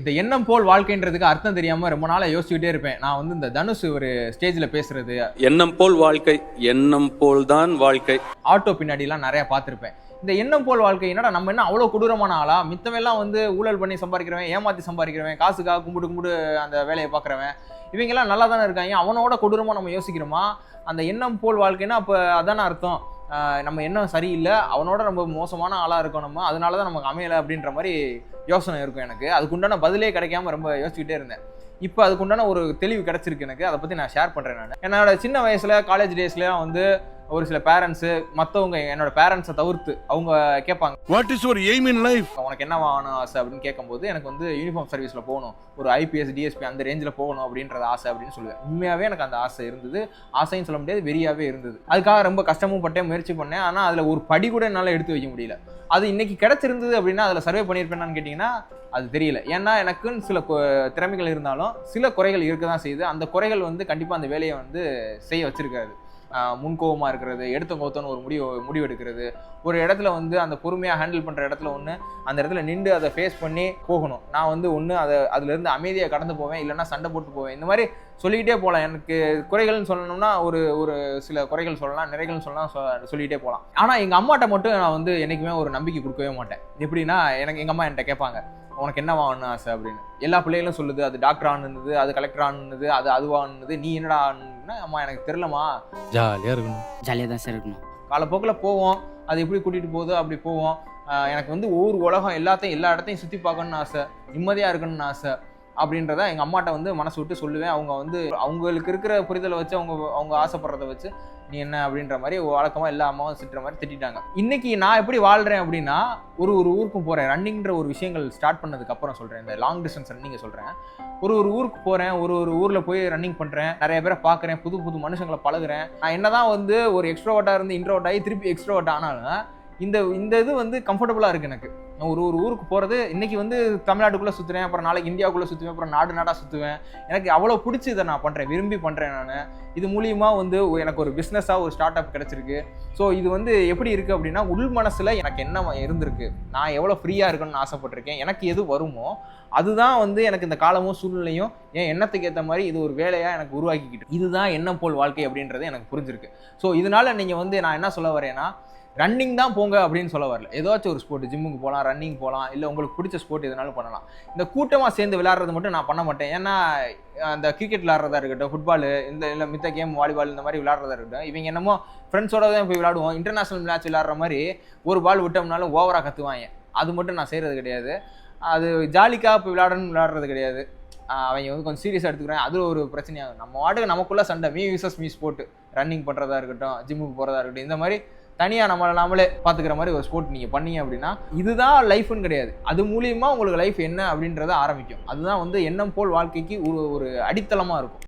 இந்த எண்ணம் போல் வாழ்க்கைன்றதுக்கு அர்த்தம் தெரியாம ரொம்ப நாளா யோசிச்சுக்கிட்டே இருப்பேன். நான் வந்து இந்த தனுஷ் ஒரு ஸ்டேஜ்ல பேசுறது, எண்ணம் போல் வாழ்க்கை, எண்ணம் போல் தான் வாழ்க்கை, ஆட்டோ பின்னாடி எல்லாம் நிறைய பார்த்திருப்பேன். இந்த எண்ணம் போல் வாழ்க்கை என்னடா, நம்ம என்ன அவ்வளவு கொடூரமான ஆளா? மித்தவெல்லாம் வந்து ஊழல் பண்ணி சம்பாதிக்கிறவன், ஏமாத்தி சம்பாதிக்கிறவன், காசுக்காக கும்பிட்டு அந்த வேலையை பார்க்குறவன், இவங்க எல்லாம் நல்லா தானே இருக்காங்க, அவனோட கொடூரமா நம்ம யோசிக்கிறோமா? அந்த எண்ணம் போல் வாழ்க்கைன்னா அப்ப அதான அர்த்தம். நம்ம எண்ணம் சரியில்லை, அவனோட ரொம்ப மோசமான ஆளாக இருக்கோம், நம்ம அதனால தான் நமக்கு அமையலை அப்படின்ற மாதிரி யோசனை இருக்கும் எனக்கு. அதுக்குண்டான பதிலே கிடைக்காம ரொம்ப யோசிச்சுக்கிட்டே இருந்தேன். இப்போ அதுக்குண்டான ஒரு தெளிவு கிடைச்சிருக்கு எனக்கு. அதை பற்றி நான் ஷேர் பண்ணுறேன். நான் என்னோட சின்ன வயசில் காலேஜ் டேஸ்லாம் வந்து ஒரு சில பேரண்ட்ஸு, மற்றவங்க என்னோட பேரண்ட்ஸை தவிர்த்து அவங்க கேட்பாங்க, what is your aim in life, உனக்கு என்ன ஆகணும் ஆசை அப்படின்னு கேட்கும்போது எனக்கு வந்து யூனிஃபார்ம் சர்வீஸில் போகணும், ஒரு ஐபிஎஸ் டிஎஸ்பி அந்த ரேஞ்சில் போகணும் அப்படின்றது ஆசை அப்படின்னு சொல்லுவேன். உண்மையாகவே எனக்கு அந்த ஆசை இருந்தது. ஆசைன்னு சொல்ல முடியாது, வெறியாகவே இருந்தது. அதுக்காக ரொம்ப கஷ்டமும் பட்டேன், முயற்சி பண்ணேன். ஆனால் அதில் ஒரு படி கூட என்னால் எடுத்து வைக்க முடியல. அது இன்னைக்கு கிடைச்சிருந்தது அப்படின்னா அதில் சர்வே பண்ணியிருப்பேன்னு கேட்டிங்கன்னா அது தெரியல. ஏன்னா எனக்குன்னு சில திறமைகள் இருந்தாலும் சில குறைகள் இருக்க தான் செய்யுது. அந்த குறைகள் வந்து கண்டிப்பாக அந்த வேலையை வந்து செய்ய வச்சிருக்காது. முன்கோபமாக இருக்கிறது, எடுத்த கோத்தன்னு ஒரு முடிவு எடுக்கிறது, ஒரு இடத்துல வந்து அந்த பொறுமையாக ஹேண்டில் பண்ணுற இடத்துல ஒன்று அந்த இடத்துல நின்று அதை ஃபேஸ் பண்ணி போகணும். நான் வந்து ஒன்று அதுலேருந்து அமைதியாக கடந்து போவேன், இல்லைன்னா சண்டை போட்டு போவேன். இந்த மாதிரி சொல்லிக்கிட்டே போகலாம். எனக்கு குறைகள்னு சொல்லணும்னா ஒரு சில குறைகள் சொல்லலாம், நிறைகள்னு சொல்லலாம், சொல்லிக்கிட்டே போகலாம். ஆனால் எங்கள் அம்மாட்ட மட்டும் நான் வந்து என்றைக்குமே ஒரு நம்பிக்கை கொடுக்கவே மாட்டேன். எப்படின்னா, எங்கள் அம்மா என்கிட்ட கேட்பாங்க, உனக்கு என்ன ஆகணும்னு ஆசை அப்படின்னு. எல்லா பிள்ளைகளும் சொல்லுது, அது டாக்டர் ஆனுது, அது கலெக்டர் ஆனுது, அது அதுவானுது, நீ என்னடா ஆனுன்னா, அம்மா எனக்கு தெரியலம்மா, ஜாலியாக இருக்கணும், ஜாலியாக தான் சார் இருக்கணும். காலப்போக்கில் போவோம், அது எப்படி கூட்டிகிட்டு போகுதோ அப்படி போவோம். எனக்கு வந்து ஒவ்வொரு உலகம் எல்லா இடத்தையும் சுற்றி பார்க்கணுன்னு ஆசை, நிம்மதியாக இருக்கணும்னு ஆசை அப்படின்றத எங்கள் அம்மாட்ட வந்து மனசு விட்டு சொல்லுவேன். அவங்க வந்து அவங்களுக்கு இருக்கிற புரிதலை வச்சு அவங்க ஆசைப்படுறத வச்சு நீ என்ன அப்படின்ற மாதிரி வழக்கமாக எல்லா அம்மாவும் திட்டுற மாதிரி திட்டாங்க. இன்னைக்கு நான் எப்படி வாழ்கிறேன் அப்படின்னா, ஒரு ஊருக்கும் போகிறேன். ரன்னிங்கிற ஒரு விஷயங்கள் ஸ்டார்ட் பண்ணதுக்கு அப்புறம் சொல்கிறேன், இந்த லாங் டிஸ்டன்ஸ் ரன்னிங்கை சொல்கிறேன். ஒரு ஊருக்கு போகிறேன், ஒரு ஊரில் போய் ரன்னிங் பண்ணுறேன், நிறைய பேரை பார்க்குறேன், புது மனுஷங்களை பழகுறேன். நான் என்னதான் வந்து ஒரு எக்ஸ்ட்ரோவர்ட்டாக இருந்து இன்ட்ரோவர்ட் ஆகி திருப்பி எக்ஸ்ட்ரோவர்ட் ஆனாலும் இந்த இது வந்து கம்ஃபர்டபுளாக இருக்குது எனக்கு. ஒரு ஊருக்கு போகிறது, இன்றைக்கி வந்து தமிழ்நாட்டுக்குள்ளே சுற்றுவேன், அப்புறம் நாளைக்கு இந்தியாவுக்குள்ளே சுற்றுவேன், அப்புறம் நாடாக சுற்றுவேன். எனக்கு அவ்வளோ பிடிச்சி இதை நான் பண்ணுறேன், விரும்பி பண்ணுறேன். நான் இது மூலியமாக வந்து எனக்கு ஒரு பிஸ்னஸாக ஒரு ஸ்டார்ட் அப் கிடச்சிருக்கு. ஸோ இது வந்து எப்படி இருக்குது அப்படின்னா, உள் மனசில் எனக்கு என்ன இருந்திருக்கு, நான் எவ்வளோ ஃப்ரீயாக இருக்கணும்னு ஆசைப்பட்டிருக்கேன், எனக்கு எது வருமோ அதுதான் வந்து எனக்கு இந்த காலமும் சூழ்நிலையும் என் எண்ணத்துக்கு ஏற்ற மாதிரி இது ஒரு வேலையாக எனக்கு உருவாக்கிக்கிட்டு, இதுதான் எண்ணம் போல் வாழ்க்கை அப்படின்றது எனக்கு புரிஞ்சிருக்கு. ஸோ இதனால் நீங்கள் வந்து நான் என்ன சொல்ல வரேன்னா, ரன்னிங் தான் போங்க அப்படின்னு சொல்ல வரல. ஏதாச்சும் ஒரு ஸ்போர்ட், ஜிம்முக்கு போகலாம், ரன்னிங் போகலாம், இல்லை உங்களுக்கு பிடிச்ச ஸ்போர்ட் எதுனாலும் பண்ணலாம். இந்த கூட்டமாக சேர்ந்து விளையாடுறது மட்டும் நான் பண்ண மாட்டேன். ஏன்னா அந்த கிரிக்கெட் விளையாடுறதா இருக்கட்டும், ஃபுட்பாலு, இல்லை மித்த கேம், வாலிபால், இந்த மாதிரி விளையாடுறதா இருக்கட்டும், இவங்க என்னமோ ஃப்ரெண்ட்ஸோட தான் போய் விளையாடுவோம். இன்டர்நேஷனல் மேட்ச் விளையாடுற மாதிரி ஒரு பால் விட்டோம்னாலும் ஓவராக கற்றுவாங்க. அது மட்டும் நான் செய்கிறது கிடையாது. அது ஜாலிக்காக போய் விளையாடுறது கிடையாது. அவங்க வந்து கொஞ்சம் சீரியஸாக எடுத்துக்கிறேன். அது ஒரு பிரச்சனையாகும். நம்ம வாட்டுக்கு நமக்குள்ளே சண்டை, me versus me sport, running பண்ணுறதா இருக்கட்டும், ஜிம்முக்கு போகிறதா இருக்கட்டும், இந்த மாதிரி தனியாக நாமளே பார்த்துக்கிற மாதிரி ஒரு ஸ்போர்ட் நீங்கள் பண்ணீங்க அப்படின்னா இதுதான் லைஃப்னு கிடையாது. அது மூலியமாக உங்களுக்கு லைஃப் என்ன அப்படின்றத ஆரம்பிக்கும். அதுதான் வந்து எண்ணம் போல் வாழ்க்கைக்கு ஒரு அடித்தளமாக இருக்கும்.